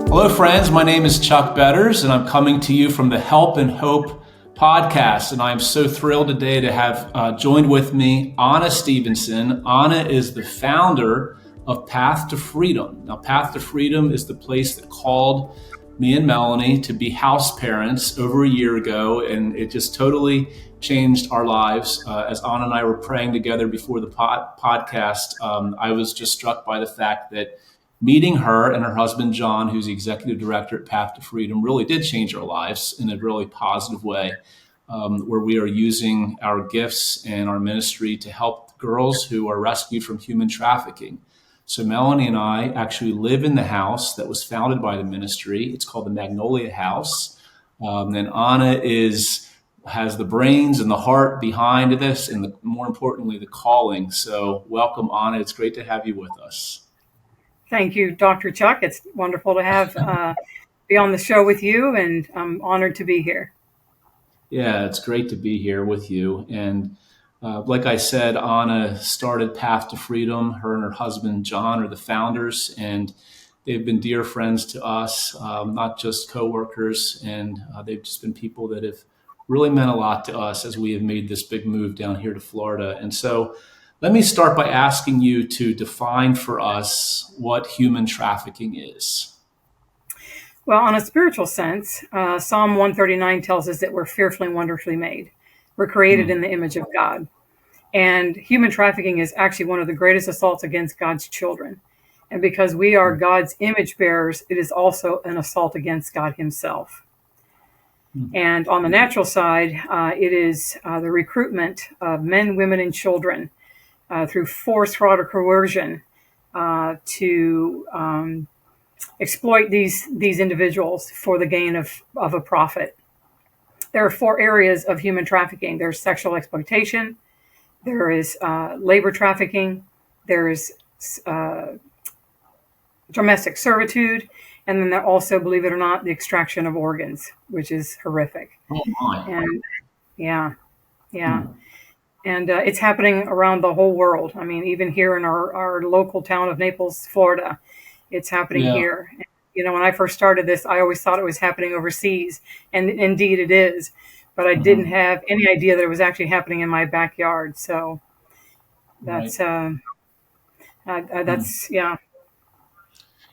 Hello, friends. My name is Chuck Betters, and I'm coming to you from the Help and Hope podcast. And I'm so thrilled today to have joined with me Ana Stevenson. Ana is the founder of Path to Freedom. Now, Path to Freedom is the place that called me and Melanie to be house parents over a year ago, and it just totally changed our lives. As Ana and I were praying together before the podcast, I was just struck by the fact that meeting her and her husband, John, who's the executive director at Path to Freedom, really did change our lives in a really positive way, where we are using our gifts and our ministry to help girls who are rescued from human trafficking. So Melanie and I actually live in the house that was founded by the ministry. It's called the Magnolia House. And Ana has the brains and the heart behind this, and more importantly, the calling. So welcome, Ana. It's great to have you with us. Thank you, Dr. Chuck. It's wonderful to have be on the show with you, and I'm honored to be here. Yeah, it's great to be here with you. And like I said, Ana started Path to Freedom. Her and her husband, John, are the founders, and they've been dear friends to us, not just coworkers. And they've just been people that have really meant a lot to us as we have made this big move down here to Florida. And so let me start by asking you to define for us what human trafficking is. Well, on a spiritual sense, Psalm 139 tells us that we're fearfully and wonderfully made. We're created in the image of God. And human trafficking is actually one of the greatest assaults against God's children. And because we are God's image bearers, it is also an assault against God himself. And on the natural side, it is the recruitment of men, women, and children through force, fraud, or coercion to exploit these individuals for the gain of a profit. There are 4 areas of human trafficking. There's sexual exploitation, there is labor trafficking, there is domestic servitude, and then there also, believe it or not, the extraction of organs, which is horrific. Oh my. And yeah. And it's happening around the whole world. I mean, even here in our local town of Naples, Florida, it's happening here. You know, when I first started this, I always thought it was happening overseas, and indeed it is. But I didn't have any idea that it was actually happening in my backyard. So that's yeah.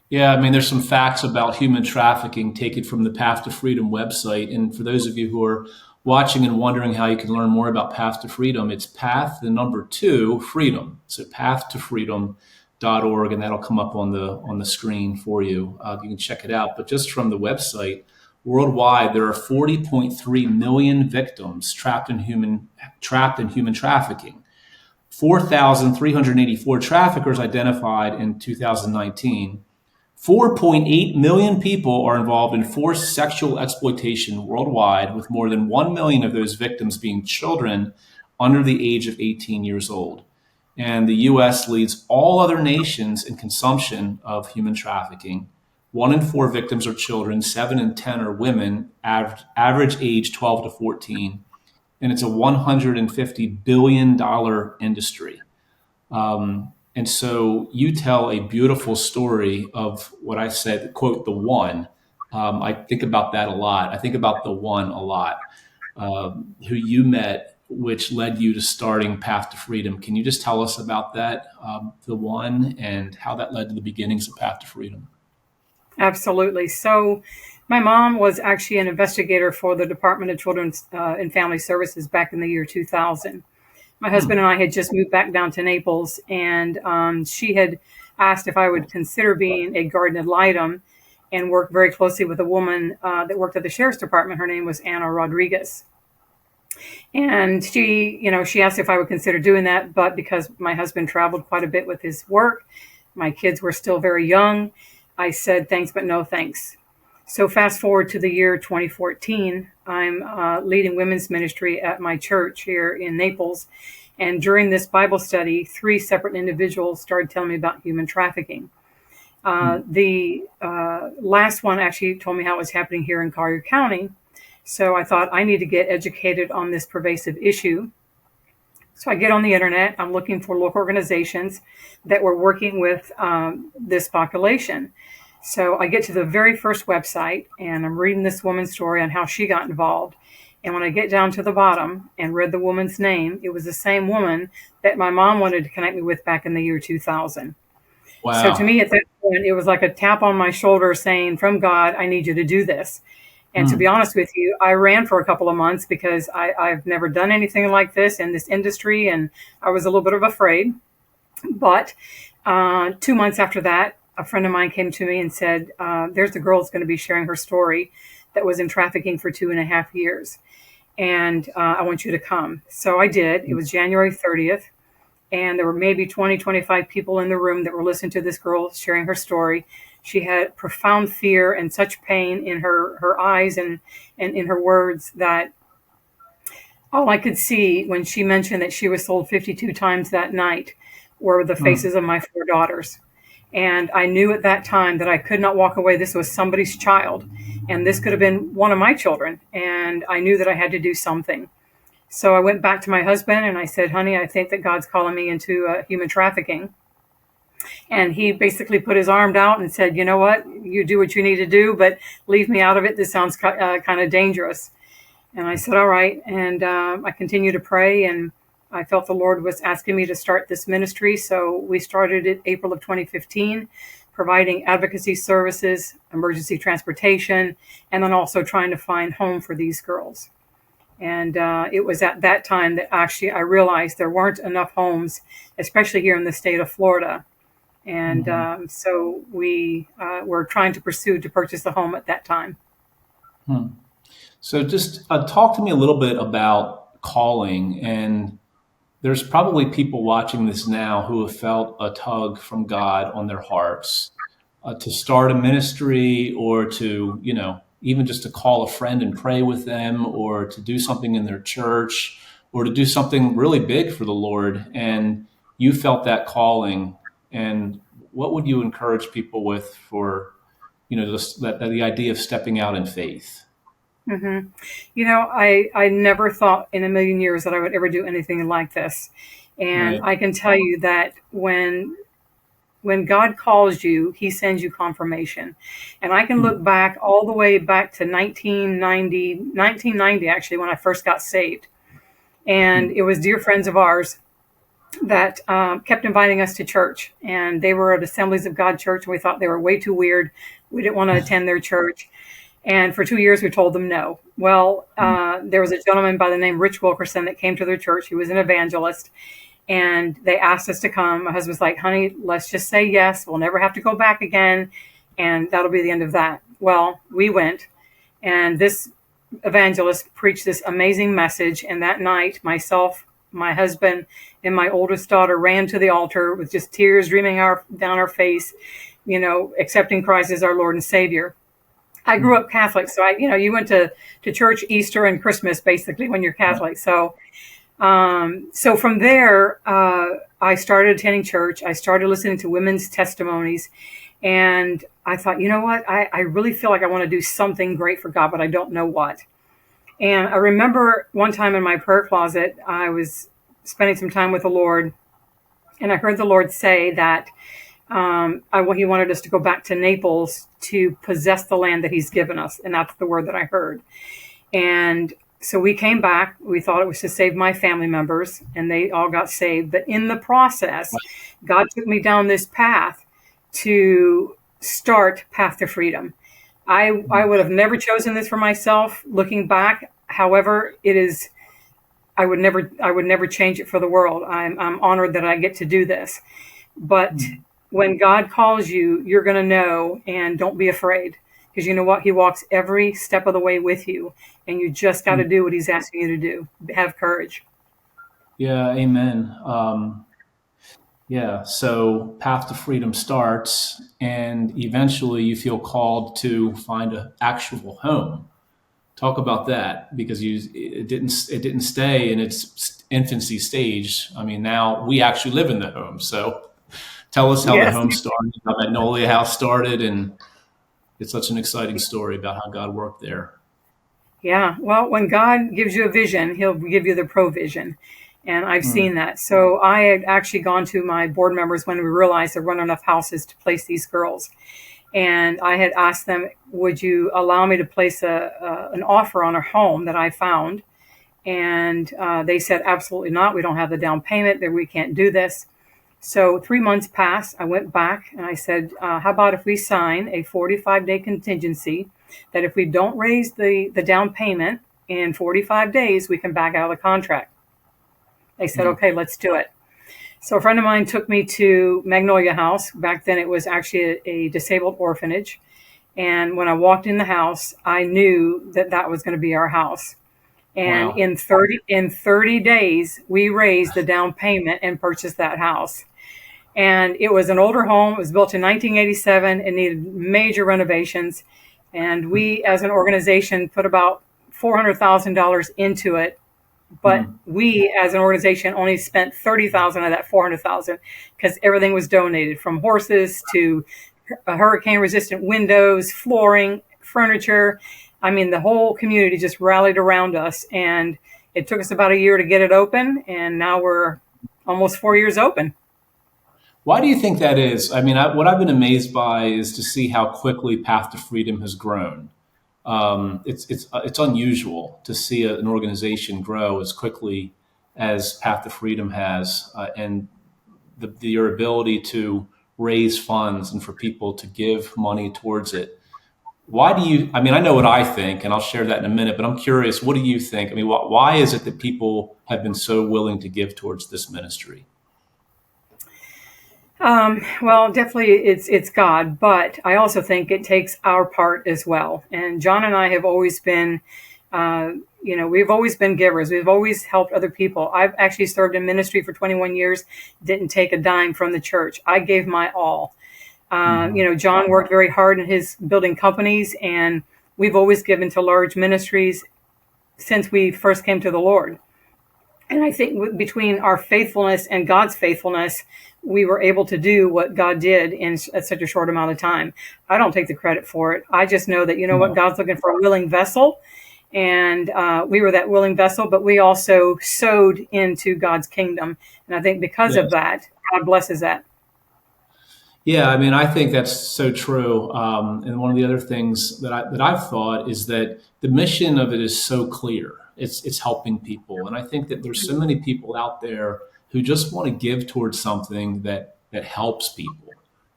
Yeah, I mean, there's some facts about human trafficking taken from the Path to Freedom website. And for those of you who are watching and wondering how you can learn more about Path to Freedom, it's path, the number 2, freedom. So pathtofreedom.org, and that'll come up on the screen for you. You can check it out. But just from the website, worldwide, there are 40.3 million victims trapped in human trafficking. 4,384 traffickers identified in 2019. 4.8 million people are involved in forced sexual exploitation worldwide, with more than 1 million of those victims being children under the age of 18 years old. And the U.S. leads all other nations in consumption of human trafficking. 1 in 4 victims are children, 7 in 10 are women, average age 12 to 14. And it's a $150 billion industry. And so you tell a beautiful story of what I said, quote, the one. I think about that a lot. I think about the one a lot, who you met, which led you to starting Path to Freedom. Can you just tell us about that, the one, and how that led to the beginnings of Path to Freedom? Absolutely. So my mom was actually an investigator for the Department of Children's and Family Services back in the year 2000. My husband and I had just moved back down to Naples, and she had asked if I would consider being a guardian ad litem and work very closely with a woman that worked at the Sheriff's Department. Her name was Ana Rodriguez. And she asked if I would consider doing that, but because my husband traveled quite a bit with his work, my kids were still very young, I said thanks, but no thanks. So fast forward to the year 2014, I'm leading women's ministry at my church here in Naples. And during this Bible study, 3 separate individuals started telling me about human trafficking. The last one actually told me how it was happening here in Collier County. So I thought I need to get educated on this pervasive issue. So I get on the internet. I'm looking for local organizations that were working with this population. So I get to the very first website and I'm reading this woman's story on how she got involved. And when I get down to the bottom and read the woman's name, it was the same woman that my mom wanted to connect me with back in the year 2000. So to Wow. me at that point, it was like a tap on my shoulder saying, from God, I need you to do this. And to be Hmm. honest with you, I ran for a couple of months because I've never done anything like this in this industry. And I was a little bit of afraid. But 2 months after that, a friend of mine came to me and said, there's a girl that's going to be sharing her story that was in trafficking for 2.5 years. And I want you to come. So I did. It was January 30th. And there were maybe 20, 25 people in the room that were listening to this girl sharing her story. She had profound fear and such pain in her eyes and in her words that all I could see when she mentioned that she was sold 52 times that night were the Hmm. faces of my 4 daughters. And I knew at that time that I could not walk away. This was somebody's child, and this could have been one of my children. And I knew that I had to do something. So I went back to my husband and I said, honey, I think that God's calling me into human trafficking. And he basically put his arm out and said, you know what, you do what you need to do, but leave me out of it. This sounds kind of dangerous. And I said, all right. And I continued to pray, and I felt the Lord was asking me to start this ministry. So we started it April of 2015, providing advocacy services, emergency transportation, and then also trying to find home for these girls. And it was at that time that actually I realized there weren't enough homes, especially here in the state of Florida. And Hmm. so we were trying to pursue to purchase a home at that time. Hmm. So just talk to me a little bit about calling. And there's probably people watching this now who have felt a tug from God on their hearts to start a ministry, or to, even just to call a friend and pray with them, or to do something in their church, or to do something really big for the Lord. And you felt that calling. And what would you encourage people with for, just that the idea of stepping out in faith? hmm I never thought in a million years that I would ever do anything like this. And Right. I can tell you that when God calls you, he sends you confirmation. And I can look Hmm. back all the way back to 1990 actually, when I first got saved. And Hmm. it was dear friends of ours that kept inviting us to church. And they were at Assemblies of God Church, and we thought they were way too weird. We didn't want to attend their church. And for 2 years, we told them no. Well, there was a gentleman by the name Rich Wilkerson that came to their church. He was an evangelist. And they asked us to come. My husband's like, honey, let's just say yes. We'll never have to go back again. And that'll be the end of that. Well, we went. And this evangelist preached this amazing message. And that night, myself, my husband, and my oldest daughter ran to the altar with just tears streaming down our face, accepting Christ as our Lord and Savior. I grew Hmm. up Catholic, so you went to church Easter and Christmas basically when you're Catholic. So from there, I started attending church. I started listening to women's testimonies, and I thought, you know what? I really feel like I want to do something great for God, but I don't know what. And I remember one time in my prayer closet, I was spending some time with the Lord, and I heard the Lord say that he wanted us to go back to Naples to possess the land that he's given us. And that's the word that I heard. And so we came back. We thought it was to save my family members, and they all got saved. But in the process, God took me down this path to start Path to Freedom. I Hmm. would have never chosen this for myself looking back. However, it is, I would never change it for the world. I'm honored that I get to do this. But Hmm. when God calls you, you're going to know, and don't be afraid, because you know what? He walks every step of the way with you, and you just got Hmm. to do what he's asking you to do. Have courage. Yeah, amen. Yeah, so Path to Freedom starts, and eventually you feel called to find an actual home. Talk about that, because it didn't stay in its infancy stage. I mean, now we actually live in the home. So tell us how the Yes. home started, how Magnolia House started, and it's such an exciting story about how God worked there. Yeah. Well, when God gives you a vision, he'll give you the provision. And I've Hmm. seen that. So I had actually gone to my board members when we realized there weren't enough houses to place these girls. And I had asked them, would you allow me to place an offer on a home that I found? And they said, absolutely not. We don't have the down payment, that we can't do this. So 3 months passed. I went back and I said, how about if we sign a 45-day contingency that if we don't raise the down payment in 45 days, we can back out of the contract? They said, okay, let's do it. So a friend of mine took me to Magnolia House. Back then it was actually a disabled orphanage. And when I walked in the house, I knew that that was going to be our house. And Wow. in 30 days, we raised the down payment and purchased that house. And it was an older home. It was built in 1987. It needed major renovations. And we, as an organization, put about $400,000 into it. But we, as an organization, only spent $30,000 of that $400,000 because everything was donated, from horses to hurricane-resistant windows, flooring, furniture. I mean, the whole community just rallied around us, and it took us about a year to get it open, and now we're almost 4 years open. Why do you think that is? I mean, what I've been amazed by is to see how quickly Path to Freedom has grown. It's unusual to see an organization grow as quickly as Path to Freedom has, and your ability to raise funds and for people to give money towards it. Why do you? I mean, I know what I think, and I'll share that in a minute. But I'm curious, what do you think? I mean, why is it that people have been so willing to give towards this ministry? Well, definitely it's God, but I also think it takes our part as well. And John and I have always been, we've always been givers. We've always helped other people. I've actually served in ministry for 21 years, didn't take a dime from the church. I gave my all. John worked very hard in his building companies, and we've always given to large ministries since we first came to the Lord. And I think between our faithfulness and God's faithfulness, we were able to do what God did in such a short amount of time. I don't take the credit for it. I just know that, what, God's looking for a willing vessel. And we were that willing vessel, but we also sowed into God's kingdom. And I think because of that, God blesses that. Yeah, I mean, I think that's so true. And one of the other things that I've thought is that the mission of it is so clear. It's helping people, and I think that there's so many people out there who just want to give towards something that helps people.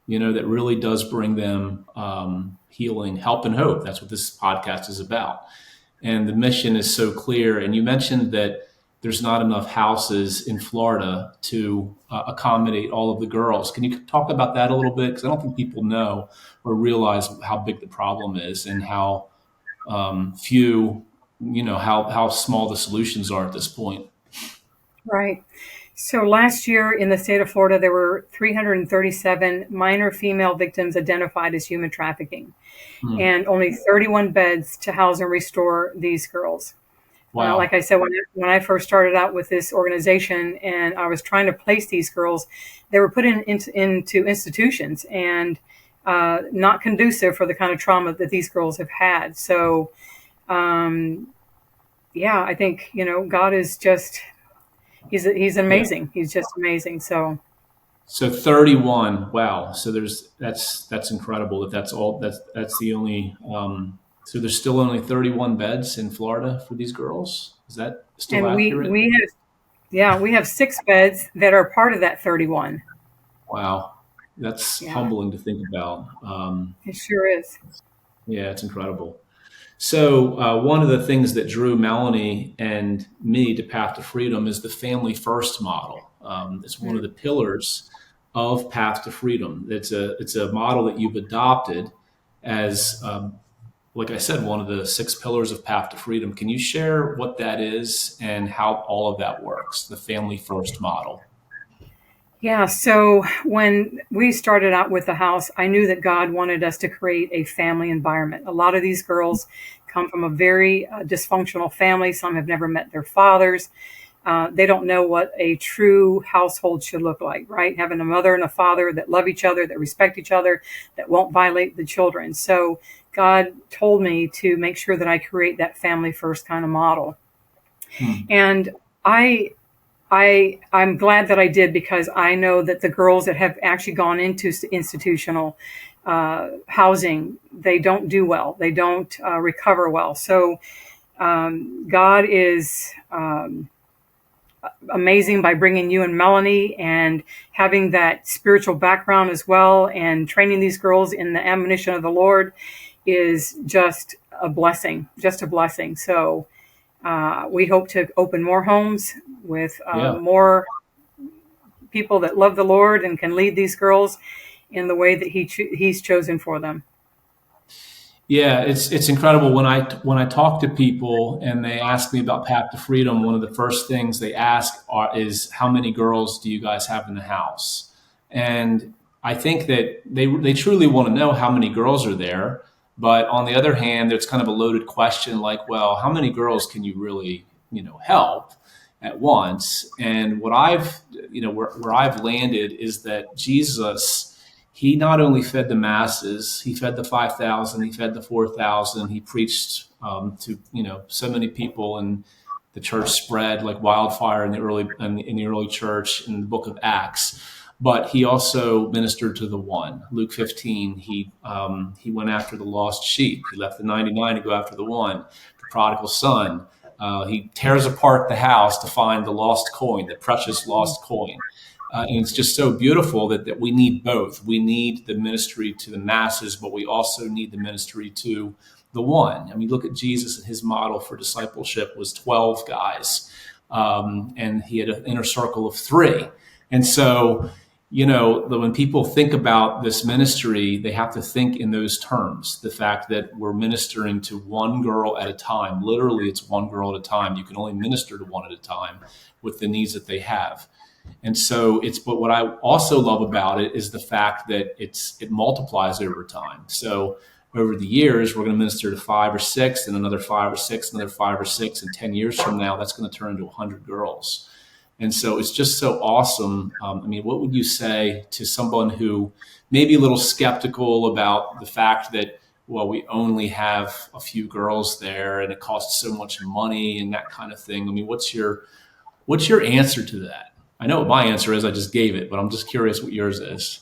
That really does bring them healing, help, and hope. That's what this podcast is about. And the mission is so clear. And you mentioned that there's not enough houses in Florida to accommodate all of the girls. Can you talk about that a little bit? Because I don't think people know or realize how big the problem is and how few, how small the solutions are at this point. Right. So last year in the state of Florida, there were 337 minor female victims identified as human trafficking, and only 31 beds to house and restore these girls. Wow. Like I said, when I first started out with this organization and I was trying to place these girls, they were put into institutions and not conducive for the kind of trauma that these girls have had. So, I think, God is just, he's amazing. Yeah. He's just amazing. So 31. Wow. So that's incredible. That's the only, so there's still only 31 beds in Florida for these girls. Is that still accurate? We have 6 beds that are part of that 31. Wow. That's humbling to think about. It sure is. Yeah, it's incredible. So one of the things that drew Melanie and me to Path to Freedom is the family first model. It's one of the pillars of Path to Freedom. It's a model that you've adopted as, like I said, one of the 6 pillars of Path to Freedom. Can you share what that is and how all of that works, the family first model? Yeah, so when we started out with the house, I knew that God wanted us to create a family environment. A lot of these girls come from a very dysfunctional family. Some have never met their fathers. They don't know what a true household should look like, right? Having a mother and a father that love each other, that respect each other, that won't violate the children. So God told me to make sure that I create that family first kind of model. And I'm glad that I did, because I know that the girls that have actually gone into institutional, housing, they don't do well. They don't recover well. So God is amazing by bringing you and Melanie and having that spiritual background as well, and training these girls in the admonition of the Lord is just a blessing, just a blessing. So we hope to open more homes with more people that love the Lord and can lead these girls in the way that He's chosen for them. Yeah, it's incredible when I talk to people and they ask me about Path to Freedom. One of the first things they ask is how many girls do you guys have in the house? And I think that they truly want to know how many girls are there. But on the other hand, there's kind of a loaded question like, well, how many girls can you really help at once? And what I've where I've landed is that Jesus, he not only fed the masses, he fed the 5,000, he fed the 4,000, he preached to so many people, and the church spread like wildfire in the early church in the book of Acts. But he also ministered to the one. Luke 15, he went after the lost sheep. He left the 99 to go after the one. The prodigal son, he tears apart the house to find the lost coin, the precious lost coin. And it's just so beautiful that we need both. We need the ministry to the masses, but we also need the ministry to the one. I mean, look at Jesus, and his model for discipleship was 12 guys. And he had an inner circle of 3. And so, when people think about this ministry, they have to think in those terms. The fact that we're ministering to one girl at a time. Literally, it's one girl at a time. You can only minister to one at a time with the needs that they have. And so but what I also love about it is the fact that it multiplies over time. So over the years, we're going to minister to 5 or 6, and another 5 or 6, another 5 or 6, and 10 years from now, that's going to turn into 100 girls. And so it's just so awesome. What would you say to someone who may be a little skeptical about the fact that, well, we only have a few girls there and it costs so much money and that kind of thing? I mean, what's your answer to that? I know what my answer is. I just gave it, but I'm just curious what yours is.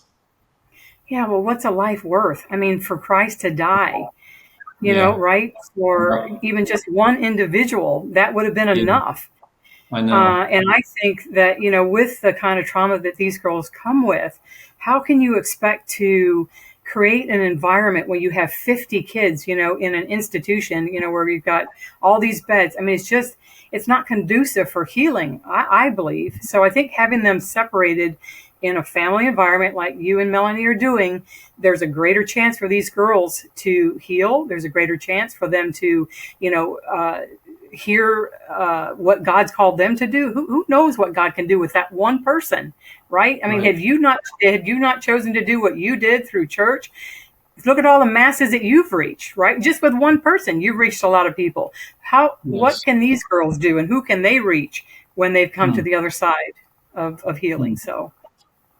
Yeah, well, what's a life worth? I mean, for Christ to die, right? For even just one individual, that would have been enough. I know. And I think that, with the kind of trauma that these girls come with, how can you expect to create an environment where you have 50 kids, in an institution, where you've got all these beds? I mean, it's not conducive for healing, I believe. So I think having them separated in a family environment like you and Melanie are doing, there's a greater chance for these girls to heal. There's a greater chance for them to, hear what God's called them to do. Who knows what God can do with that one person, right? I mean, have you not chosen to do what you did through church? Look at all the masses that you've reached, right? Just with one person, you've reached a lot of people. What can these girls do, and who can they reach when they've come to the other side of healing? So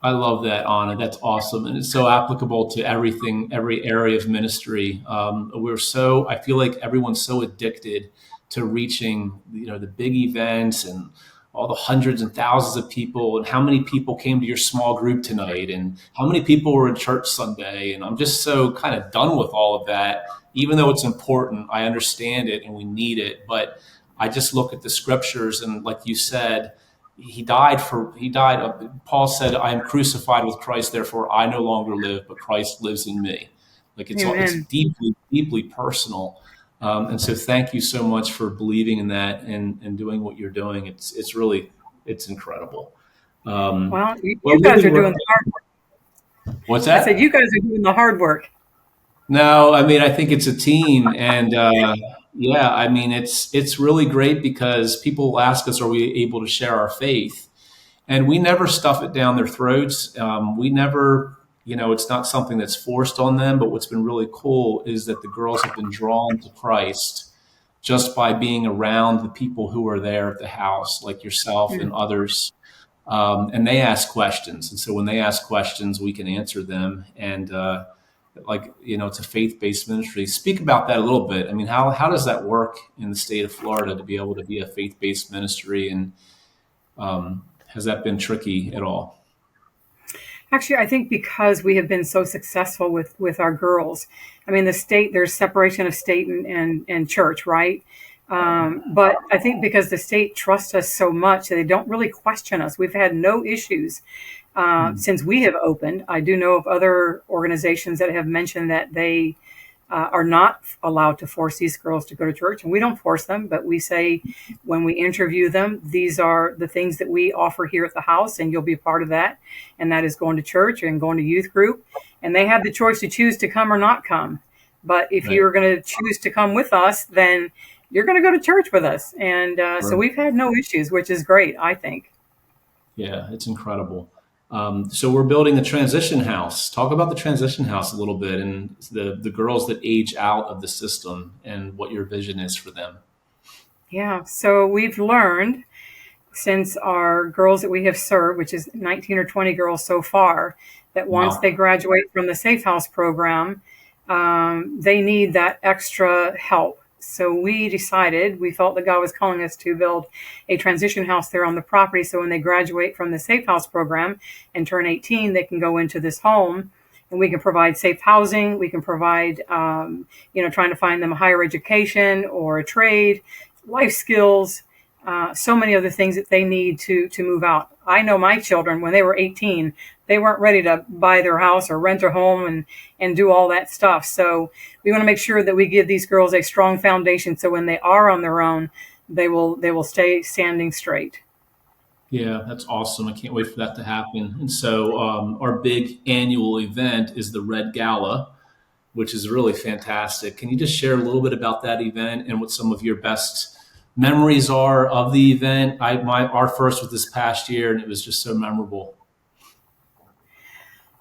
I love that, Ana. That's awesome. And it's so applicable to everything, every area of ministry. I feel like everyone's so addicted to reaching, the big events and all the hundreds and thousands of people, and how many people came to your small group tonight, and how many people were in church Sunday. And I'm just so kind of done with all of that. Even though it's important, I understand it and we need it. But I just look at the scriptures, and like you said, he died. Paul said, I am crucified with Christ, therefore I no longer live, but Christ lives in me. Like it's deeply, deeply personal. And so thank you so much for believing in that and doing what you're doing. It's incredible. You guys are doing the hard work. What's that? I said, you guys are doing the hard work. No, I think it's a team. And it's really great because people ask us, are we able to share our faith? And we never stuff it down their throats. We never, it's not something that's forced on them. But what's been really cool is that the girls have been drawn to Christ just by being around the people who are there at the house, like yourself and others. And they ask questions. And so when they ask questions, we can answer them. And it's a faith-based ministry. Speak about that a little bit. I mean, how does that work in the state of Florida to be able to be a faith-based ministry? And has that been tricky at all? Actually, I think because we have been so successful with our girls. I mean, the state, there's separation of state and church, right? But I think because the state trusts us so much, they don't really question us. We've had no issues since we have opened. I do know of other organizations that have mentioned that they are not allowed to force these girls to go to church, and we don't force them, but we say when we interview them, these are the things that we offer here at the house, and you'll be a part of that, and that is going to church and going to youth group, and they have the choice to choose to come or not come. But if you're going to choose to come with us, then you're going to go to church with us, and so we've had no issues, which is great, I think. Yeah, it's incredible. So we're building a transition house. Talk about the transition house a little bit and the girls that age out of the system and what your vision is for them. Yeah, so we've learned since our girls that we have served, which is 19 or 20 girls so far, that once they graduate from the Safe House program, they need that extra help. So we decided, we felt that God was calling us to build a transition house there on the property. So when they graduate from the Safe House program and turn 18, they can go into this home and we can provide safe housing. We can provide, trying to find them a higher education or a trade, life skills, so many other things that they need to move out. I know my children, when they were 18, they weren't ready to buy their house or rent a home and do all that stuff. So we want to make sure that we give these girls a strong foundation so when they are on their own, they will stay standing straight. Yeah, that's awesome. I can't wait for that to happen. And so our big annual event is the Red Gala, which is really fantastic. Can you just share a little bit about that event and what some of your best memories are of the event? Our first was this past year, and it was just so memorable.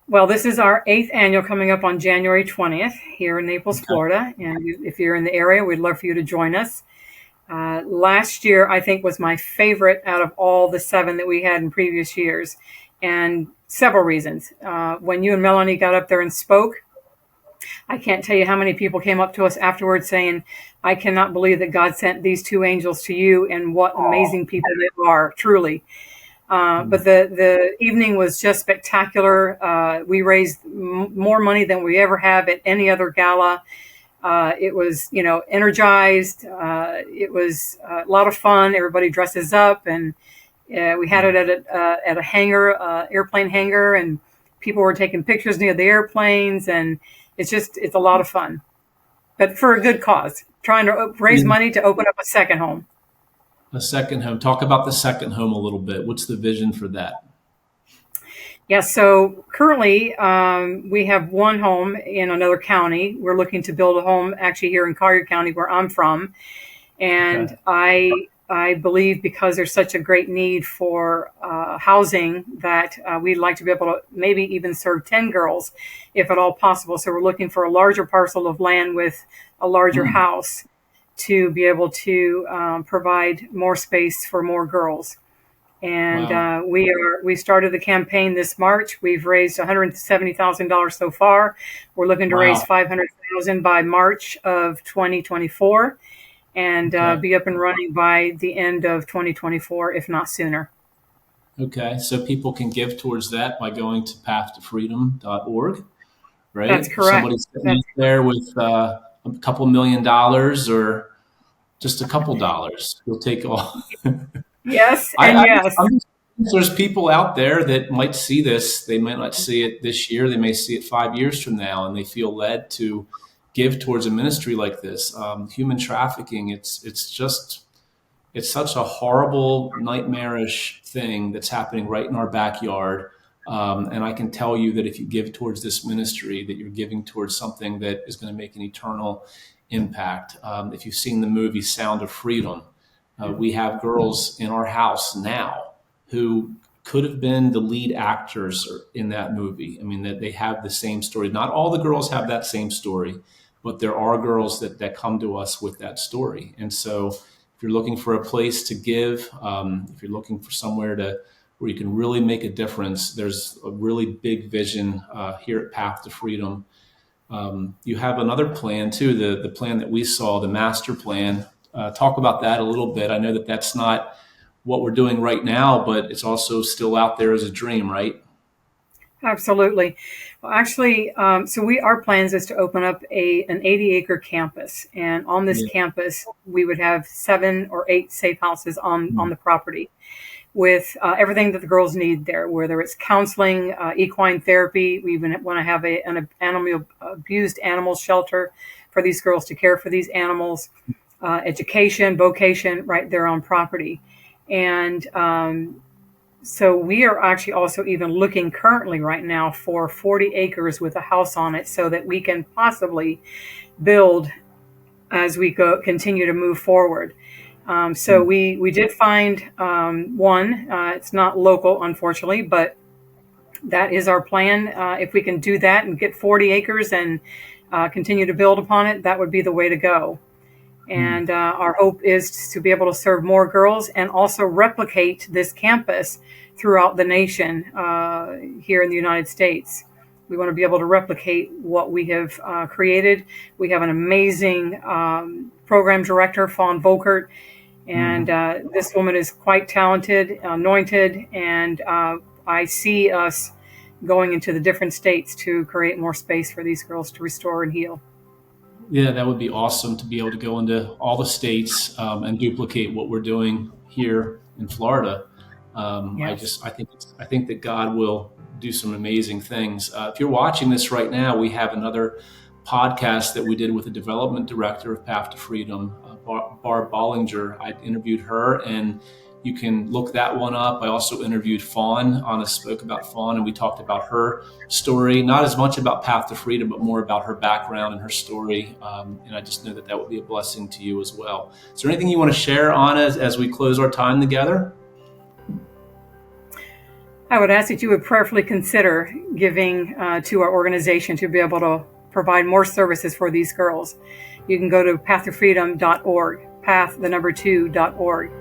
Well, this is our 8th annual coming up on January 20th here in Naples, Florida. And if you're in the area, we'd love for you to join us. Last year, I think, was my favorite out of all the 7 that we had in previous years, and several reasons. When you and Melanie got up there and spoke, I can't tell you how many people came up to us afterwards saying, I cannot believe that God sent these 2 angels to you, and what amazing people they are, truly. But the evening was just spectacular. We raised more money than we ever have at any other gala. It was, energized. It was a lot of fun. Everybody dresses up, and we had it at a hangar, airplane hangar, and people were taking pictures near the airplanes, and it's a lot of fun. But for a good cause, trying to raise money to open up a second home. A second home. Talk about the second home a little bit. What's the vision for that? Yeah, so currently we have one home in another county. We're looking to build a home actually here in Collier County, where I'm from. And I believe because there's such a great need for housing that we'd like to be able to maybe even serve 10 girls, if at all possible. So we're looking for a larger parcel of land with a larger house to be able to provide more space for more girls. And we started the campaign this March. We've raised $170,000 so far. We're looking to raise $500,000 by March of 2024, and be up and running by the end of 2024, if not sooner. Okay, so people can give towards that by going to pathtofreedom.org, right? That's correct. Somebody's sitting there with a couple $1 million or just a couple dollars. You'll take all. Yes, and yes. There's people out there that might see this. They might not see it this year. They may see it 5 years from now, and they feel led to give towards a ministry like this. Human trafficking, it's such a horrible, nightmarish thing that's happening right in our backyard. And I can tell you that if you give towards this ministry, that you're giving towards something that is going to make an eternal impact. If you've seen the movie Sound of Freedom, we have girls in our house now who could have been the lead actors in that movie. I mean, that they have the same story. Not all the girls have that same story, but there are girls that come to us with that story. And so if you're looking for a place to give, if you're looking for somewhere where you can really make a difference, there's a really big vision here at Path to Freedom. You have another plan too, the plan that we saw, the master plan. Talk about that a little bit. I know that that's not what we're doing right now, but it's also still out there as a dream, right? Absolutely. Well, actually, our plans is to open up an 80-acre campus, and on this Yeah. campus, we would have 7 or 8 safe houses on the property with everything that the girls need there, whether it's counseling, equine therapy. We even want to have an animal abused animal shelter for these girls to care for these animals, education, vocation, right there on property, and so we are actually also even looking currently right now for 40 acres with a house on it so that we can possibly build as we continue to move forward. So we did find one. It's not local, unfortunately, but that is our plan. If we can do that and get 40 acres and continue to build upon it, that would be the way to go. And our hope is to be able to serve more girls and also replicate this campus throughout the nation here in the United States. We want to be able to replicate what we have created. We have an amazing program director, Fawn Volkert, and this woman is quite talented, anointed, and I see us going into the different states to create more space for these girls to restore and heal. Yeah, that would be awesome to be able to go into all the states and duplicate what we're doing here in Florida. Yes. I think that God will do some amazing things. If you're watching this right now, we have another podcast that we did with the development director of Path to Freedom, Barb Bollinger. I interviewed her, and you can look that one up. I also interviewed Fawn. Anna spoke about Fawn, and we talked about her story, not as much about Path to Freedom, but more about her background and her story. And I just know that that would be a blessing to you as well. Is there anything you want to share, Anna, as we close our time together? I would ask that you would prayerfully consider giving to our organization to be able to provide more services for these girls. You can go to pathtofreedom.org, path2.org,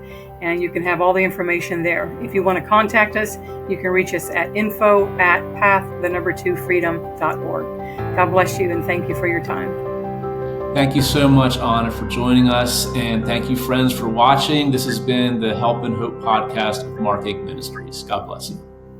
and you can have all the information there. If you want to contact us, you can reach us at info@path2freedom.org. God bless you, and thank you for your time. Thank you so much, Anna, for joining us, and thank you, friends, for watching. This has been the Help and Hope podcast of MARKINC Ministries. God bless you.